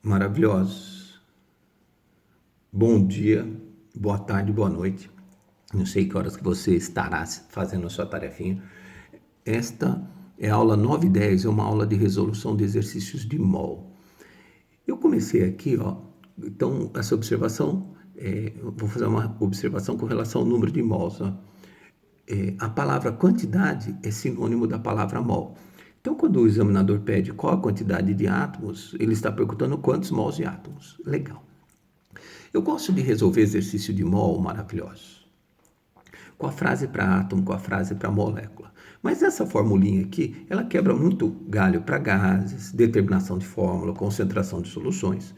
Maravilhosos. Bom dia, boa tarde, boa noite. Não sei que horas que você estará fazendo a sua tarefinha. Esta é a aula 910, é uma aula de resolução de exercícios de mol. Eu comecei aqui, então essa observação, eu vou fazer uma observação com relação ao número de mols. A palavra quantidade é sinônimo da palavra mol. Então, quando o examinador pede qual a quantidade de átomos, ele está perguntando quantos mols de átomos. Legal. Eu gosto de resolver exercício de mol maravilhoso, com a frase para átomo, com a frase para molécula. Mas essa formulinha aqui, ela quebra muito galho para gases, determinação de fórmula, concentração de soluções.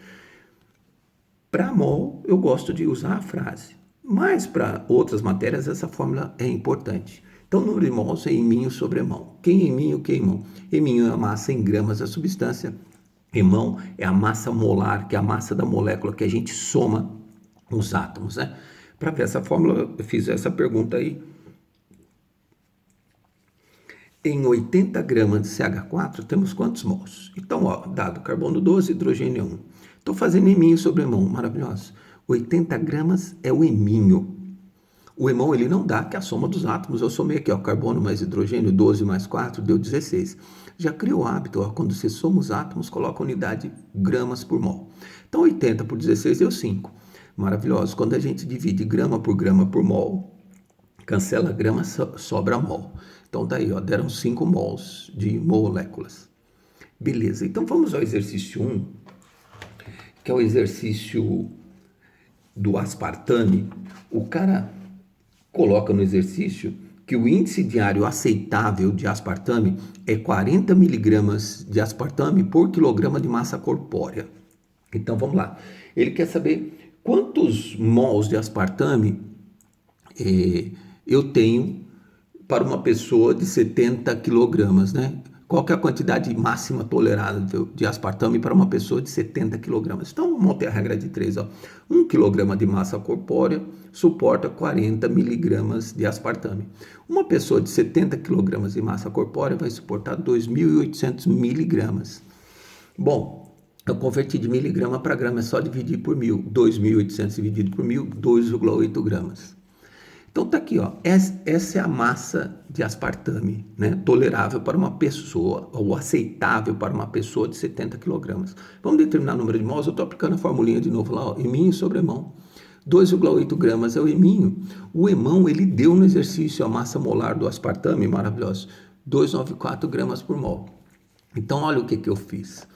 Para mol, eu gosto de usar a frase. Mas para outras matérias, essa fórmula é importante. Então, o número de mols é eminho sobre emão. Quem eminho, quem emão? Eminho é a massa em gramas da substância. Emão é a massa molar, que é a massa da molécula que a gente soma os átomos, né? Para ver essa fórmula, eu fiz essa pergunta aí. Em 80 gramas de CH4, temos quantos mols? Então, dado carbono 12, hidrogênio 1. Estou fazendo eminho sobre emão, maravilhoso. 80 gramas é o eminho. O emão, ele não dá, que é a soma dos átomos. Eu somei aqui, carbono mais hidrogênio, 12 mais 4, deu 16. Já cria o hábito, quando você soma os átomos, coloca a unidade gramas por mol. Então, 80 por 16 deu 5. Maravilhoso. Quando a gente divide grama por mol, cancela grama, sobra mol. Então, daí, deram 5 mols de moléculas. Beleza, então vamos ao exercício 1, que é o exercício do aspartame. O cara coloca no exercício que o índice diário aceitável de aspartame é 40 miligramas de aspartame por quilograma de massa corpórea. Então, vamos lá. Ele quer saber quantos mols de aspartame eu tenho para uma pessoa de 70 quilogramas, né? Qual que é a quantidade máxima tolerável de aspartame para uma pessoa de 70 quilogramas? Então, montei a regra de 3. 1 quilograma de massa corpórea suporta 40 miligramas de aspartame. Uma pessoa de 70 quilogramas de massa corpórea vai suportar 2.800 miligramas. Bom, eu converti de miligrama para grama, é só dividir por 1.000. 2.800 dividido por 1.000, 2,8 gramas. Então tá aqui, essa é a massa de aspartame, né, tolerável para uma pessoa, ou aceitável para uma pessoa de 70 quilogramas. Vamos determinar o número de mols, eu estou aplicando a formulinha de novo lá, eminho sobre emão. 2,8 gramas é o eminho. O emão, ele deu no exercício a massa molar do aspartame, maravilhoso, 294 gramas por mol. Então, olha o que eu fiz.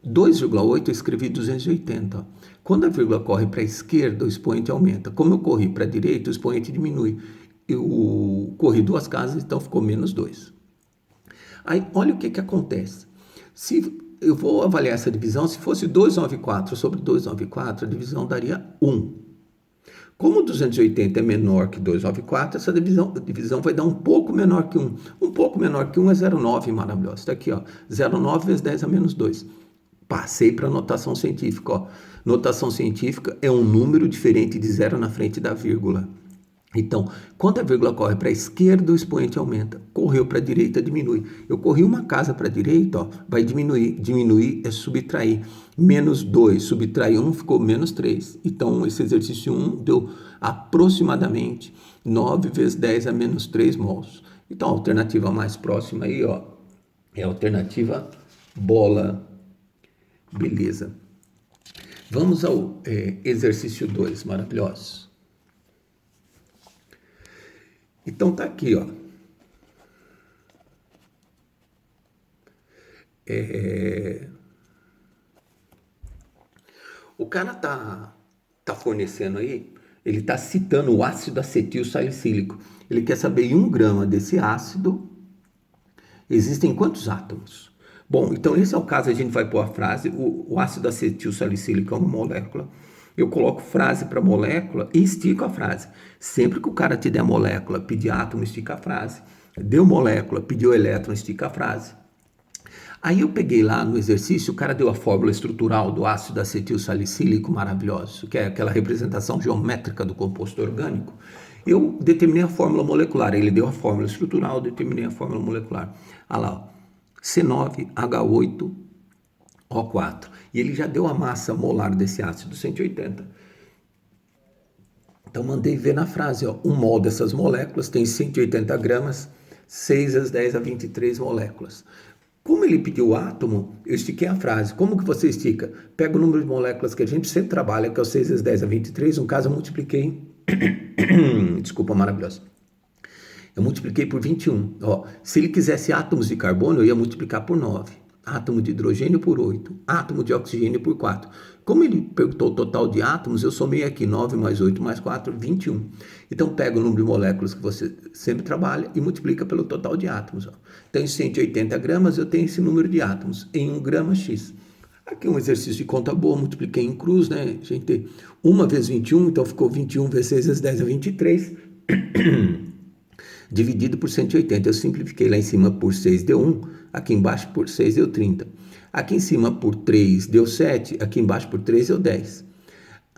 2,8 eu escrevi 280. Quando a vírgula corre para a esquerda, o expoente aumenta. Como eu corri para a direita, o expoente diminui. Eu corri 2 casas, então ficou menos 2. Aí, olha o que acontece. Se eu vou avaliar essa divisão, se fosse 294 sobre 294, a divisão daria 1. Como 280 é menor que 294, essa divisão vai dar um pouco menor que 1. Um pouco menor que 1 é 0,9, maravilhoso. Está aqui, 0,9 vezes 10 a menos 2. Passei para a notação científica. Notação científica é um número diferente de zero na frente da vírgula. Então, quando a vírgula corre para a esquerda, o expoente aumenta. Correu para a direita, diminui. Eu corri uma casa para a direita, vai diminuir. Diminuir é subtrair. Menos 2, subtrair 1, ficou menos 3. Então, esse exercício 1 deu aproximadamente 9 vezes 10 a menos 3 mols. Então, a alternativa mais próxima aí, é a alternativa bola. Beleza. Vamos ao exercício 2, maravilhoso. Então tá aqui, o cara tá fornecendo aí, ele tá citando o ácido acetil salicílico. Ele quer saber em 1 grama desse ácido existem quantos átomos? Bom, então esse é o caso, a gente vai pôr a frase, o ácido acetil salicílico é uma molécula. Eu coloco frase para molécula e estico a frase. Sempre que o cara te der molécula, pedir átomo, estica a frase. Deu molécula, pediu elétron, estica a frase. Aí eu peguei lá no exercício, o cara deu a fórmula estrutural do ácido acetil salicílico, maravilhoso, que é aquela representação geométrica do composto orgânico. Eu determinei a fórmula molecular, ele deu a fórmula estrutural, determinei a fórmula molecular. Olha lá, C9H8O4. E ele já deu a massa molar desse ácido, 180. Então, mandei ver na frase, ó, um mol dessas moléculas tem 180 gramas, 6 às 10 a 23 moléculas. Como ele pediu o átomo, eu estiquei a frase. Como que você estica? Pega o número de moléculas que a gente sempre trabalha, que é o 6 às 10 a 23. No caso, eu multipliquei... Desculpa, maravilhoso. Eu multipliquei por 21. Ó, se ele quisesse átomos de carbono, eu ia multiplicar por 9. Átomo de hidrogênio por 8. Átomo de oxigênio por 4. Como ele perguntou o total de átomos, eu somei aqui 9 mais 8 mais 4, 21. Então, pega o número de moléculas que você sempre trabalha e multiplica pelo total de átomos. Ó. Então, em 180 gramas, eu tenho esse número de átomos em 1 grama X. Aqui um exercício de conta boa, multipliquei em cruz, né? A gente tem 1 vezes 21, então ficou 21 vezes 6 vezes 10 é 23. Dividido por 180. Eu simplifiquei lá em cima por 6, deu 1. Aqui embaixo por 6, deu 30. Aqui em cima por 3, deu 7. Aqui embaixo por 3, deu 10.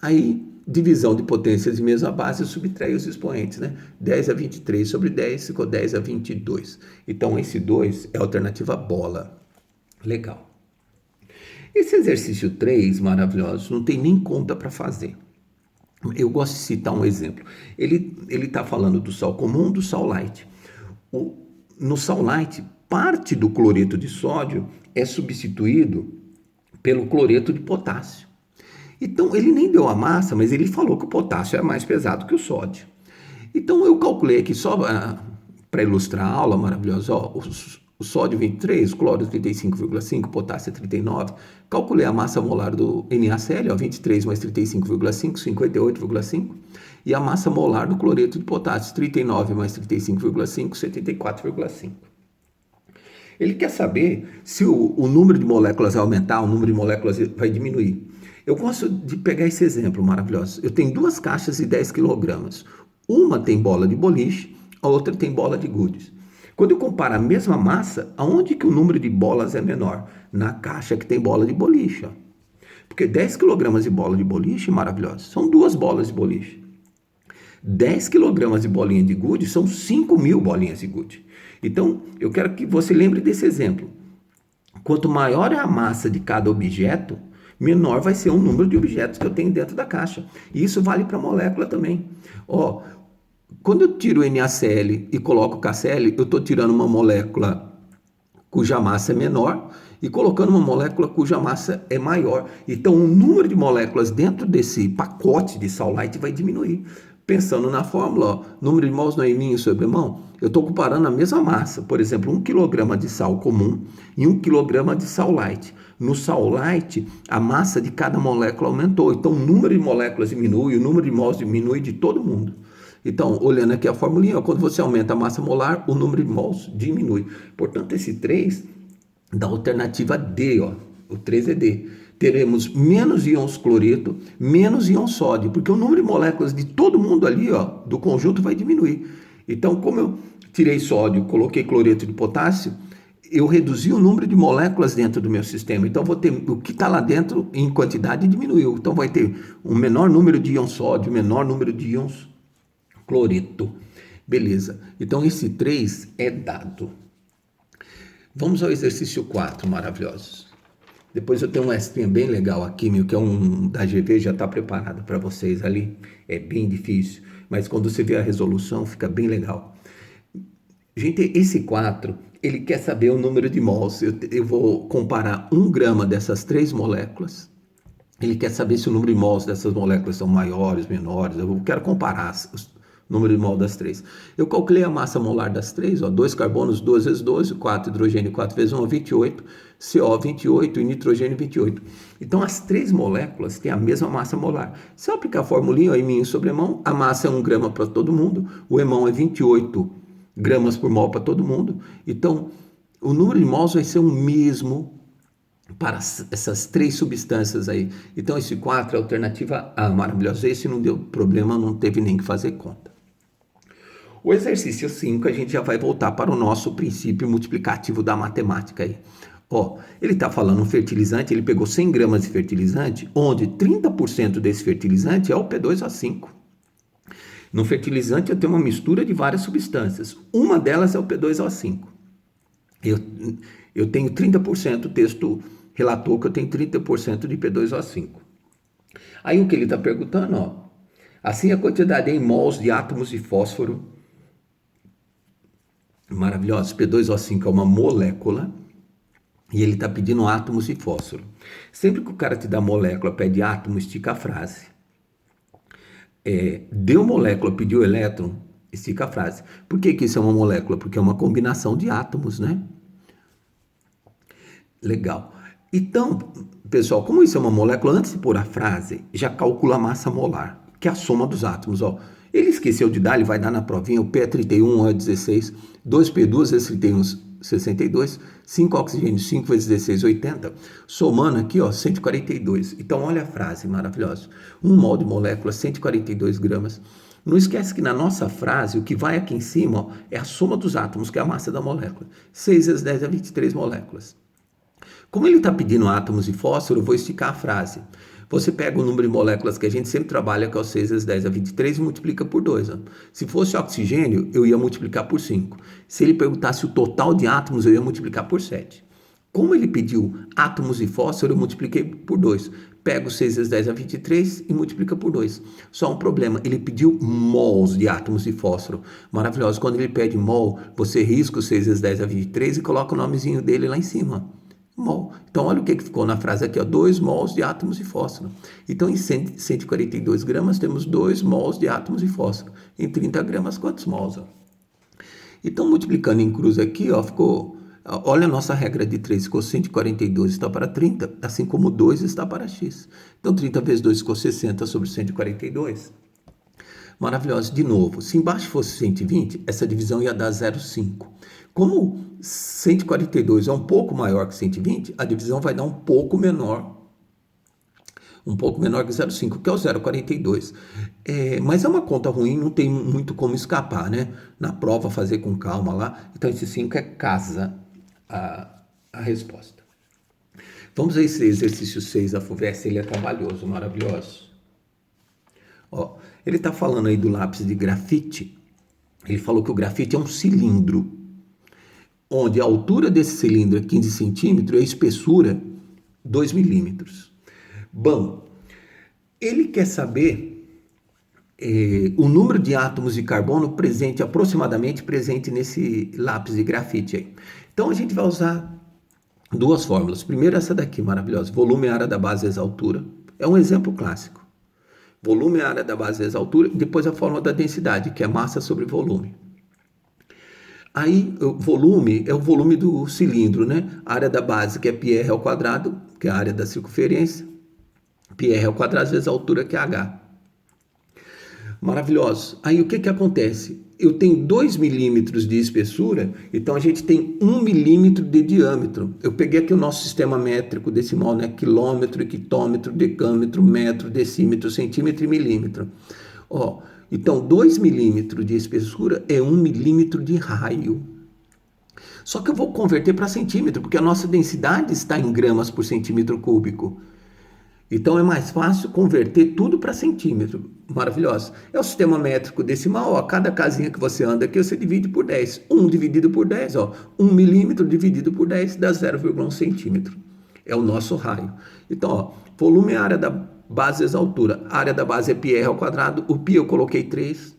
Aí, divisão de potências de mesma base, eu subtraí os expoentes, né? 10 a 23 sobre 10 ficou 10 a 22. Então, esse 2 é a alternativa bola. Legal. Esse exercício 3, maravilhoso, não tem nem conta para fazer. Eu gosto de citar um exemplo. Ele está falando do sal comum, do sal light. No sal light, parte do cloreto de sódio é substituído pelo cloreto de potássio. Então, ele nem deu a massa, mas ele falou que o potássio é mais pesado que o sódio. Então, eu calculei aqui só para ilustrar a aula maravilhosa, ó, o sódio 23, o cloro 35,5, potássio 39. Calculei a massa molar do NaCl, ó, 23 mais 35,5, 58,5. E a massa molar do cloreto de potássio, 39 mais 35,5, 74,5. Ele quer saber se o número de moléculas vai aumentar, o número de moléculas vai diminuir. Eu gosto de pegar esse exemplo maravilhoso. Eu tenho 2 caixas de 10 kg. Uma tem bola de boliche, a outra tem bola de gude. Quando eu comparo a mesma massa, aonde que o número de bolas é menor? Na caixa que tem bola de boliche. Ó. Porque 10 kg de bola de boliche, maravilhosa, são 2 bolas de boliche. 10 kg de bolinha de gude são 5.000 bolinhas de gude. Então, eu quero que você lembre desse exemplo. Quanto maior é a massa de cada objeto, menor vai ser o número de objetos que eu tenho dentro da caixa. E isso vale para a molécula também. Ó, quando eu tiro o NaCl e coloco o KCl, eu estou tirando uma molécula cuja massa é menor e colocando uma molécula cuja massa é maior. Então, o número de moléculas dentro desse pacote de sal light vai diminuir. Pensando na fórmula, ó, número de mols no eminho sobre mão, eu estou comparando a mesma massa. Por exemplo, 1 kg de sal comum e 1 kg de sal light. No sal light, a massa de cada molécula aumentou. Então, o número de moléculas diminui, o número de mols diminui de todo mundo. Então, olhando aqui a formulinha, ó, quando você aumenta a massa molar, o número de mols diminui. Portanto, esse 3 dá a alternativa D, ó. O 3 é D. Teremos menos íons cloreto, menos íons sódio, porque o número de moléculas de todo mundo ali, ó, do conjunto vai diminuir. Então, como eu tirei sódio, coloquei cloreto de potássio, eu reduzi o número de moléculas dentro do meu sistema. Então, vou ter o que está lá dentro em quantidade diminuiu. Então, vai ter um menor número de íons sódio, menor número de íons cloreto. Beleza. Então, esse 3 é dado. Vamos ao exercício 4, maravilhosos. Depois eu tenho um extrinha bem legal aqui, meu, que é um da GV, já está preparado para vocês ali. É bem difícil, mas quando você vê a resolução, fica bem legal. Gente, esse 4, ele quer saber o número de mols. Eu vou comparar 1 grama dessas 3 moléculas. Ele quer saber se o número de mols dessas moléculas são maiores, menores. Eu quero comparar o número de mol das 3. Eu calculei a massa molar das 3, ó, 2 carbonos, 2 vezes 12, 4 hidrogênio, 4 vezes 1, 28, CO, 28 e nitrogênio, 28. Então, as 3 moléculas têm a mesma massa molar. Se eu aplicar a formulinha, ó, eminho sobre emão, a massa é 1 grama para todo mundo, o emão é 28 gramas por mol para todo mundo. Então, o número de mols vai ser o mesmo para essas 3 substâncias aí. Então, esse 4 é a alternativa A, maravilhoso. Esse não deu problema, não teve nem que fazer conta. O exercício 5, a gente já vai voltar para o nosso princípio multiplicativo da matemática aí. Ó, ele está falando um fertilizante, ele pegou 100 gramas de fertilizante, onde 30% desse fertilizante é o P2O5. No fertilizante eu tenho uma mistura de várias substâncias. Uma delas é o P2O5. Eu tenho 30% texto relatou que eu tenho 30% de P2O5. Aí o que ele está perguntando, ó, assim a quantidade em mols de átomos de fósforo, maravilhoso, P2O5 é uma molécula, e ele está pedindo átomos de fósforo. Sempre que o cara te dá molécula, pede átomo, estica a frase. Deu molécula, pediu elétron, estica a frase. Por que isso é uma molécula? Porque é uma combinação de átomos, né? Legal. Então, pessoal, como isso é uma molécula, antes de pôr a frase, já calcula a massa molar, que é a soma dos átomos, ó. Ele esqueceu de dar, ele vai dar na provinha, o P é 31, O é 16, 2P2 vezes 31, 62, 5 oxigênio, 5 vezes 16, 80, somando aqui, ó, 142. Então, olha a frase maravilhosa. 1 mol de molécula, 142 gramas. Não esquece que na nossa frase, o que vai aqui em cima, ó, é a soma dos átomos, que é a massa da molécula. 6 vezes 10 é 23 moléculas. Como ele está pedindo átomos de fósforo, eu vou esticar a frase. Você pega o número de moléculas que a gente sempre trabalha, que é o 6 vezes 10 a 23, e multiplica por 2. Ó. Se fosse oxigênio, eu ia multiplicar por 5. Se ele perguntasse o total de átomos, eu ia multiplicar por 7. Como ele pediu átomos de fósforo, eu multipliquei por 2. Pego 6 vezes 10 a 23 e multiplica por 2. Só um problema, ele pediu mols de átomos de fósforo. Maravilhoso. Quando ele pede mol, você risca o 6 vezes 10 a 23 e coloca o nomezinho dele lá em cima. Mol. Então, olha o que ficou na frase aqui, ó, 2 mols de átomos de fósforo. Então, em 142 gramas, temos 2 mols de átomos de fósforo. Em 30 gramas, quantos mols? Ó? Então, multiplicando em cruz aqui, ó, ficou... Olha a nossa regra de 3, ficou 142, está para 30, assim como 2 está para x. Então, 30 vezes 2 ficou 60 sobre 142. Maravilhoso. De novo, se embaixo fosse 120, essa divisão ia dar 0,5. Como 142 é um pouco maior que 120, a divisão vai dar um pouco menor que 0,5, que é o 0,42. Mas é uma conta ruim, não tem muito como escapar, né? Na prova, fazer com calma lá. Então, esse 5 é casa a resposta. Vamos a esse exercício 6 da FUVEST, ele é trabalhoso, maravilhoso. Ó, ele está falando aí do lápis de grafite. Ele falou que o grafite é um cilindro, onde a altura desse cilindro é 15 centímetros e a espessura 2 milímetros. Bom, ele quer saber o número de átomos de carbono aproximadamente presente nesse lápis de grafite aí. Então a gente vai usar duas fórmulas. Primeiro essa daqui, maravilhosa. Volume, área da base vezes altura. É um exemplo clássico. Volume, área da base vezes altura. Depois a fórmula da densidade, que é massa sobre volume. Aí, o volume é o volume do cilindro, né? A área da base, que é πr ao quadrado, que é a área da circunferência. πr ao quadrado vezes a altura, que é h. Maravilhoso. Aí, o que acontece? Eu tenho 2 milímetros de espessura, então a gente tem 1 milímetro de diâmetro. Eu peguei aqui o nosso sistema métrico decimal, né? Quilômetro, hectômetro, decâmetro, metro, decímetro, centímetro e milímetro. Ó, então, 2 milímetros de espessura é 1 milímetro de raio. Só que eu vou converter para centímetro, porque a nossa densidade está em gramas por centímetro cúbico. Então, é mais fácil converter tudo para centímetro. Maravilhoso. É o sistema métrico decimal. Ó, cada casinha que você anda aqui, você divide por 10. 1 dividido por 10, ó, 1 milímetro dividido por 10 dá 0,1 centímetro. É o nosso raio. Então, ó, volume é a área da base vezes a altura. A área da base é πr ao quadrado. O π eu coloquei 3.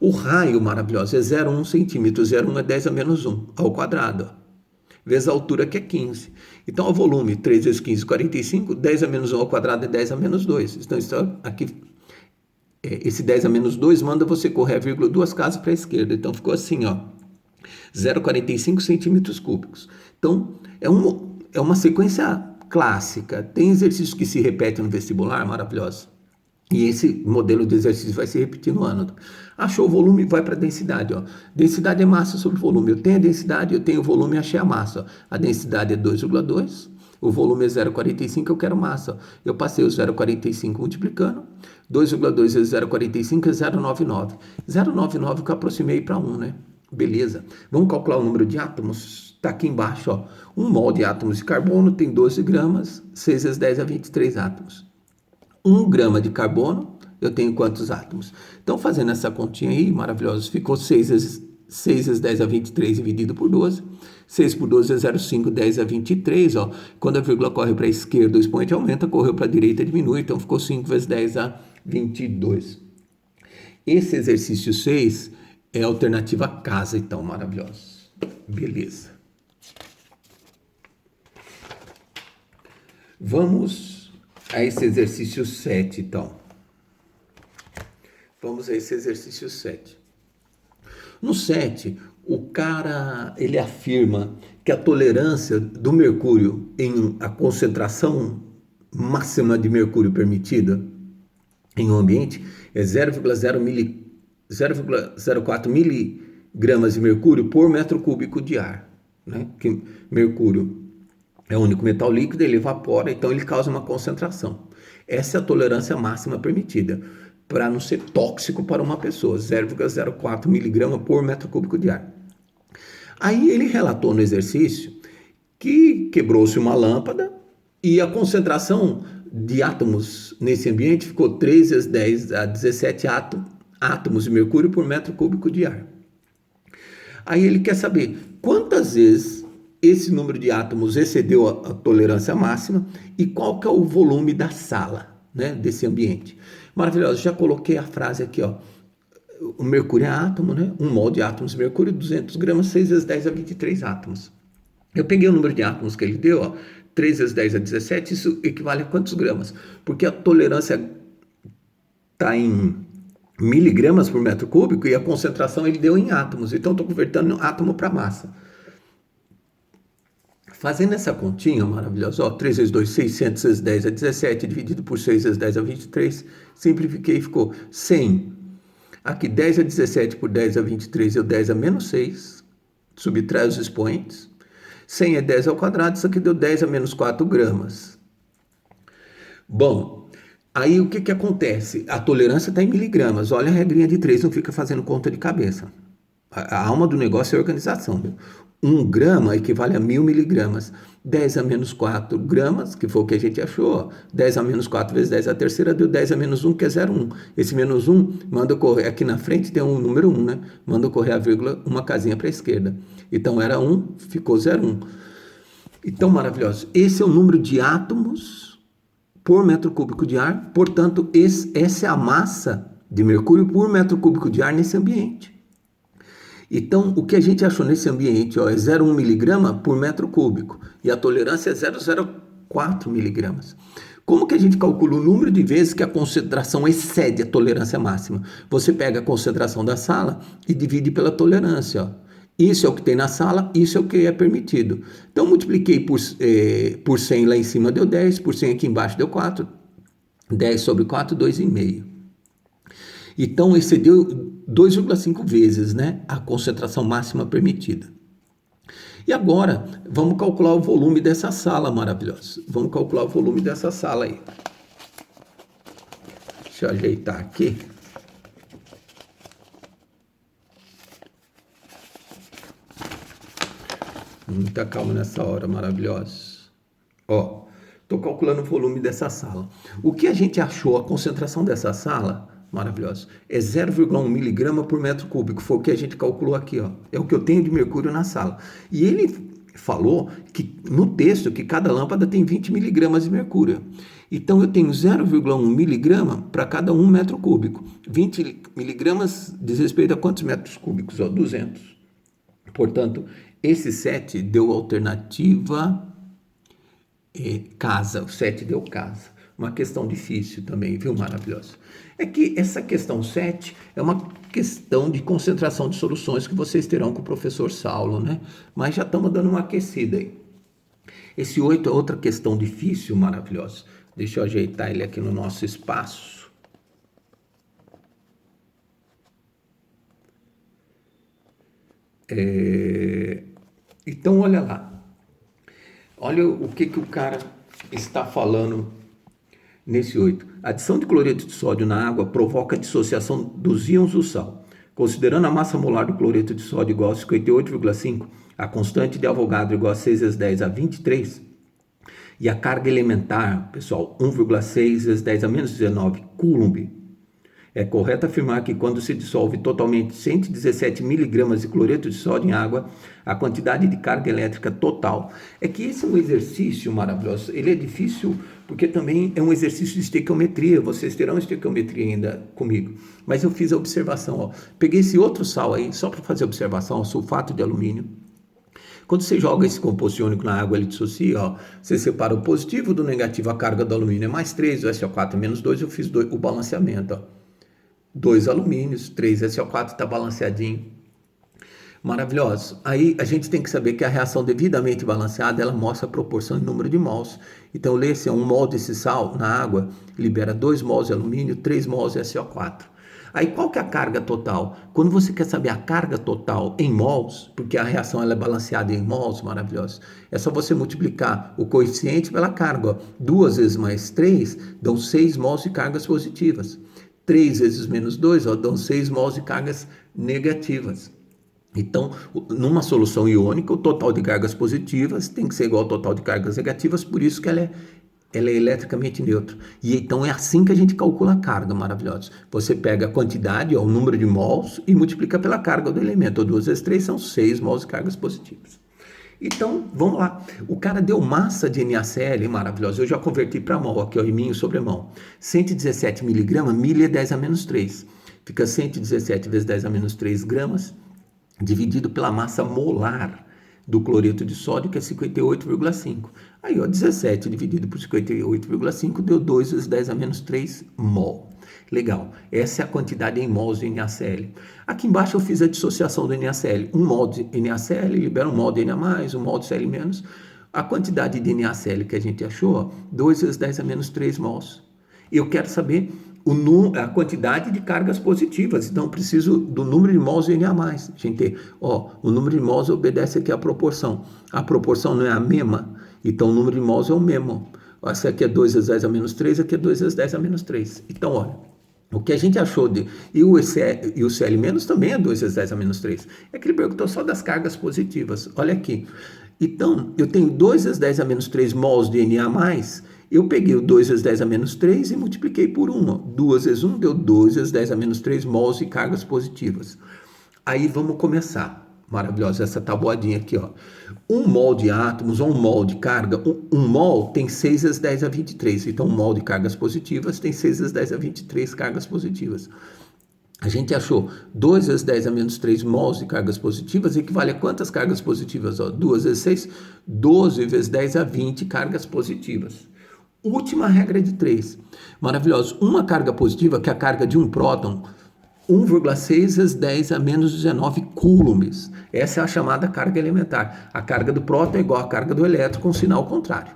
O raio, maravilhoso, é 0,1 centímetro. 0,1 é 10 a menos 1 ao quadrado. Ó. Vezes a altura, que é 15. Então, o volume, 3 vezes 15, 45. 10 a menos 1 ao quadrado é 10 a menos 2. Então, isso aqui, esse 10 a menos 2 manda você correr a vírgula 2 casas para a esquerda. Então, ficou assim, ó. 0,45 centímetros cúbicos. Então, é uma sequência clássica. Tem exercícios que se repetem no vestibular, maravilhoso. E esse modelo de exercício vai se repetir no ano. Achou o volume, vai para a densidade. Ó. Densidade é massa sobre volume. Eu tenho a densidade, eu tenho o volume, achei a massa. Ó. A densidade é 2,2. O volume é 0,45, eu quero massa. Ó. Eu passei o 0,45 multiplicando. 2,2 vezes 0,45 é 0,99. 0,99 que eu aproximei para 1, né? Beleza. Vamos calcular o número de átomos? Está aqui embaixo, ó. 1 mol de átomos de carbono tem 12 gramas. 6 vezes 10 é 23 átomos. 1 grama de carbono, eu tenho quantos átomos? Então, fazendo essa continha aí, maravilhosa, ficou 6 6 vezes 10 a 23 dividido por 12. 6 por 12 é 0,5, 10 a 23. Ó. Quando a vírgula corre para a esquerda, o expoente aumenta, correu para a direita, diminui. Então, ficou 5 vezes 10 a 22. Esse exercício 6 é a alternativa casa, então, maravilhoso. Beleza. Vamos a esse exercício 7, então. Vamos a esse exercício 7. No 7, o cara, ele afirma que a tolerância do mercúrio em a concentração máxima de mercúrio permitida em um ambiente é 0,04 miligramas de mercúrio por metro cúbico de ar. Né? Que mercúrio é o único metal líquido, ele evapora, então ele causa uma concentração. Essa é a tolerância máxima permitida, para não ser tóxico para uma pessoa, 0,04 miligrama por metro cúbico de ar. Aí ele relatou no exercício que quebrou-se uma lâmpada e a concentração de átomos nesse ambiente ficou 3 vezes 10 a 17 átomos de mercúrio por metro cúbico de ar. Aí ele quer saber quantas vezes esse número de átomos excedeu a tolerância máxima e qual que é o volume da sala, né, desse ambiente. Maravilhoso, já coloquei a frase aqui, ó. O mercúrio é átomo, né? 1 mol de átomos de mercúrio, 200 gramas, 6 vezes 10 a 23 átomos. Eu peguei o número de átomos que ele deu, ó, 3 vezes 10 a 17, isso equivale a quantos gramas? Porque a tolerância está em miligramas por metro cúbico e a concentração ele deu em átomos. Então, estou convertendo átomo para massa. Fazendo essa continha maravilhosa, ó, 3 vezes 2, 600 vezes 10 a 17, dividido por 6 vezes 10 a 23, simplifiquei e ficou 100. Aqui 10 a 17 por 10 a 23 deu 10 a menos 6, subtrai os expoentes. 100 é 10 ao quadrado, isso aqui deu 10 a menos 4 gramas. Bom, aí o que acontece? A tolerância está em miligramas. Olha a regrinha de 3, não fica fazendo conta de cabeça. A alma do negócio é a organização. Viu? 1 grama equivale a 1000 miligramas. 10 a menos 4 gramas, que foi o que a gente achou. 10 a menos 4 vezes 10 a terceira deu 10 a menos 1, que é 0,1. Esse menos 1 manda correr, aqui na frente tem um número 1, né? Manda correr a vírgula, uma casinha para a esquerda. Então era 1, ficou 0,1. Então, maravilhoso. Esse é o número de átomos por metro cúbico de ar. Portanto, essa é a massa de mercúrio por metro cúbico de ar nesse ambiente. Então, o que a gente achou nesse ambiente ó, é 0,1 miligrama por metro cúbico e a tolerância é 0,04 miligramas. Como que a gente calcula o número de vezes que a concentração excede a tolerância máxima? Você pega a concentração da sala e divide pela tolerância. Ó. Isso é o que tem na sala, isso é o que é permitido. Então, multipliquei por 100 lá em cima, deu 10, por 100 aqui embaixo deu 4. 10 sobre 4, 2,5. Então, excedeu 2,5 vezes, né, a concentração máxima permitida. E agora, vamos calcular o volume dessa sala maravilhosa. Vamos calcular o volume dessa sala aí. Deixa eu ajeitar aqui. Muita calma nessa hora, maravilhosa. Ó, estou calculando o volume dessa sala. O que a gente achou, a concentração dessa sala... maravilhoso. É 0,1 miligrama por metro cúbico. Foi o que a gente calculou aqui. Ó. É o que eu tenho de mercúrio na sala. E ele falou que no texto que cada lâmpada tem 20 miligramas de mercúrio. Então eu tenho 0,1 miligrama para cada 1 metro cúbico. 20 miligramas diz respeito a quantos metros cúbicos? Ó, 200. Portanto, esse 7 deu alternativa casa. O 7 deu casa. Uma questão difícil também, viu? Maravilhoso. É que essa questão 7 é uma questão de concentração de soluções que vocês terão com o professor Saulo, né? Mas já estamos dando uma aquecida aí. Esse 8 é outra questão difícil, maravilhosa. Deixa eu ajeitar ele aqui no nosso espaço. Então, olha lá. Olha o que o cara está falando nesse 8. A adição de cloreto de sódio na água provoca a dissociação dos íons do sal. Considerando a massa molar do cloreto de sódio igual a 58,5, a constante de Avogadro igual a 6 vezes 10 a 23, e a carga elementar, pessoal, 1,6 vezes 10 a menos 19 Coulomb, É correto afirmar que quando se dissolve totalmente 117 miligramas de cloreto de sódio em água, a quantidade de carga elétrica total. É que esse é um exercício maravilhoso. Ele é difícil porque também é um exercício de estequiometria. Vocês terão estequiometria ainda comigo. Mas eu fiz a observação. Ó. Peguei esse outro sal aí, só para fazer a observação, o sulfato de alumínio. Quando você joga esse composto iônico na água, ele dissocia, ó, você separa o positivo do negativo, a carga do alumínio é mais 3, o SO4 é menos 2, eu fiz o balanceamento. Ó. 2 alumínios, 3 SO4, está balanceadinho. Maravilhoso. Aí a gente tem que saber que a reação devidamente balanceada, ela mostra a proporção em número de mols. Então, lê-se 1 mol desse sal na água, libera 2 mols de alumínio, 3 mols de SO4. Aí qual que é a carga total? Quando você quer saber a carga total em mols, porque a reação ela é balanceada em mols, maravilhoso, é só você multiplicar o coeficiente pela carga. Ó. 2 vezes mais 3 dão 6 mols de cargas positivas. 3 vezes menos 2 ó, dão 6 mols de cargas negativas. Então, numa solução iônica, o total de cargas positivas tem que ser igual ao total de cargas negativas, por isso que ela é eletricamente neutra. E então é assim que a gente calcula a carga, maravilhoso. Você pega a quantidade, ó, o número de mols, e multiplica pela carga do elemento. 2 vezes 3 são 6 mols de cargas positivas. Então, vamos lá. O cara deu massa de NaCl, maravilhoso. Eu já converti para mol, aqui, ó, em minho sobre mol. 117 miligramas, milha é 10 a menos 3. Fica 117 vezes 10 a menos 3 gramas, dividido pela massa molar do cloreto de sódio, que é 58,5. Aí, ó, 17 dividido por 58,5 deu 2 vezes 10 a menos 3 mol. Legal, essa é a quantidade em mols de NaCl. Aqui embaixo eu fiz a dissociação do NaCl. 1 mol de NaCl libera 1 mol de Na+, 1 mol de Cl-. A quantidade de NaCl que a gente achou, ó, 2 vezes 10 a menos 3 mols. Eu quero saber a quantidade de cargas positivas, então eu preciso do número de mols de Na+. Gente, ó, o número de mols obedece aqui à proporção. A proporção não é a mesma, então o número de mols é o mesmo. Essa aqui é 2 vezes 10 a menos 3, aqui é 2 vezes 10 a menos 3. Então, olha, o que a gente achou de... E o Cl- também é 2 vezes 10 a menos 3. É que ele perguntou só das cargas positivas. Olha aqui. Então, eu tenho 2 vezes 10 a menos 3 mols de Na+, eu peguei o 2 vezes 10 a menos 3 e multipliquei por 1. 2 vezes 1 deu 2 vezes 10 a menos 3 mols de cargas positivas. Aí vamos começar. Maravilhosa essa tabuadinha aqui, ó. 1 mol de átomos ou 1 mol de carga, 1 mol tem 6 vezes 10 a 23. Então, 1 mol de cargas positivas tem 6 vezes 10 a 23 cargas positivas. A gente achou 2 vezes 10 a menos 3 mols de cargas positivas equivale a quantas cargas positivas? Ó, 2 vezes 6, 12 vezes 10 a 20 cargas positivas. Última regra de 3. Maravilhoso. Uma carga positiva, que é a carga de um próton, 1,6 vezes 10 a menos 19 coulombs. Essa é a chamada carga elementar. A carga do próton é igual à carga do elétron com sinal contrário.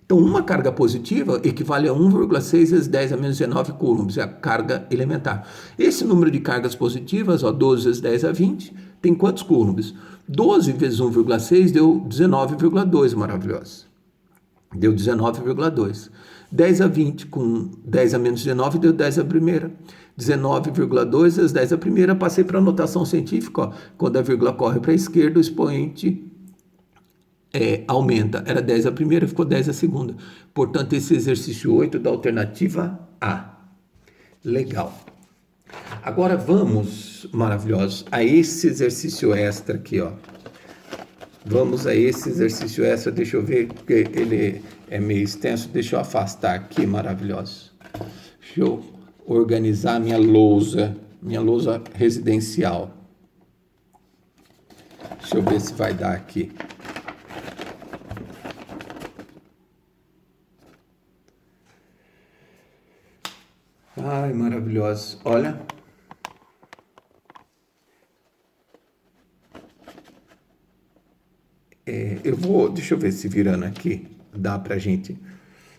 Então, uma carga positiva equivale a 1,6 vezes 10 a menos 19 coulombs, é a carga elementar. Esse número de cargas positivas, ó, 12 vezes 10 a 20, tem quantos coulombs? 12 vezes 1,6 deu 19,2, maravilhoso. Deu 19,2. 10 a 20 com 10 a menos 19 deu 10 a primeira. 19,2 vezes 10 a primeira, passei para a notação científica, ó, quando a vírgula corre para a esquerda, o expoente aumenta. Era 10 a primeira, ficou 10 a segunda. Portanto, esse exercício 8 da alternativa A. Legal. Agora vamos, maravilhosos, a esse exercício extra aqui, ó. Vamos a esse exercício extra, deixa eu ver, porque ele é meio extenso, deixa eu afastar aqui, maravilhoso. Deixa eu organizar minha lousa residencial. Deixa eu ver se vai dar aqui. Ai, maravilhoso. Olha. Deixa eu ver se virando aqui, dá pra gente,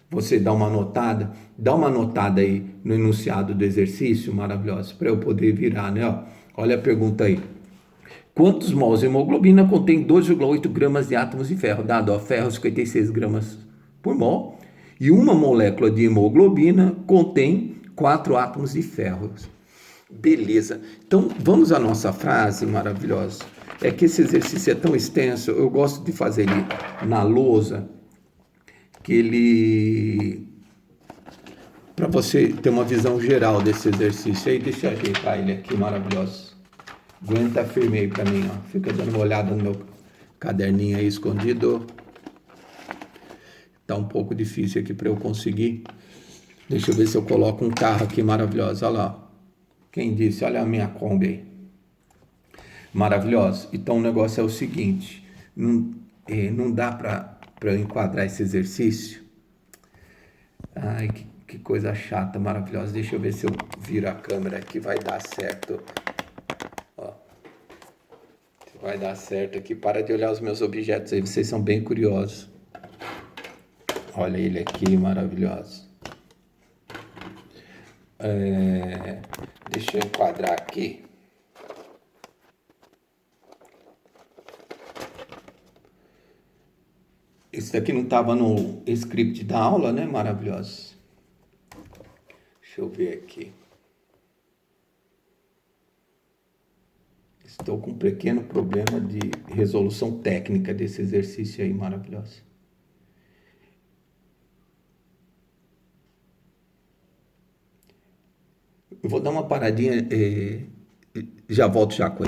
você dá uma anotada aí no enunciado do exercício, maravilhoso, para eu poder virar, né? Ó, olha a pergunta aí. Quantos mols de hemoglobina contém 2,8 gramas de átomos de ferro? Dado, ó, ferro 56 gramas por mol, e uma molécula de hemoglobina contém 4 átomos de ferro. Beleza. Então, vamos à nossa frase maravilhosa. É que esse exercício é tão extenso, eu gosto de fazer ele na lousa, que ele... para você ter uma visão geral desse exercício aí. Deixa eu ajeitar ele aqui, maravilhoso. Aguenta firme aí para mim, ó. Fica dando uma olhada no meu caderninho aí escondido. Tá um pouco difícil aqui para eu conseguir. Deixa eu ver se eu coloco um carro aqui maravilhoso. Olha lá. Quem disse? Olha a minha Kombi aí. Maravilhoso. Então o negócio é o seguinte. Não dá para eu enquadrar esse exercício. Ai, que coisa chata, maravilhosa. Deixa eu ver se eu viro a câmera aqui. Vai dar certo. Ó. Vai dar certo aqui. Para de olhar os meus objetos aí. Vocês são bem curiosos. Olha ele aqui, maravilhoso. Deixa eu enquadrar aqui. Esse daqui não estava no script da aula, né? Maravilhoso. Deixa eu ver aqui. Estou com um pequeno problema de resolução técnica desse exercício aí, maravilhoso. Eu vou dar uma paradinha, já volto já com ele.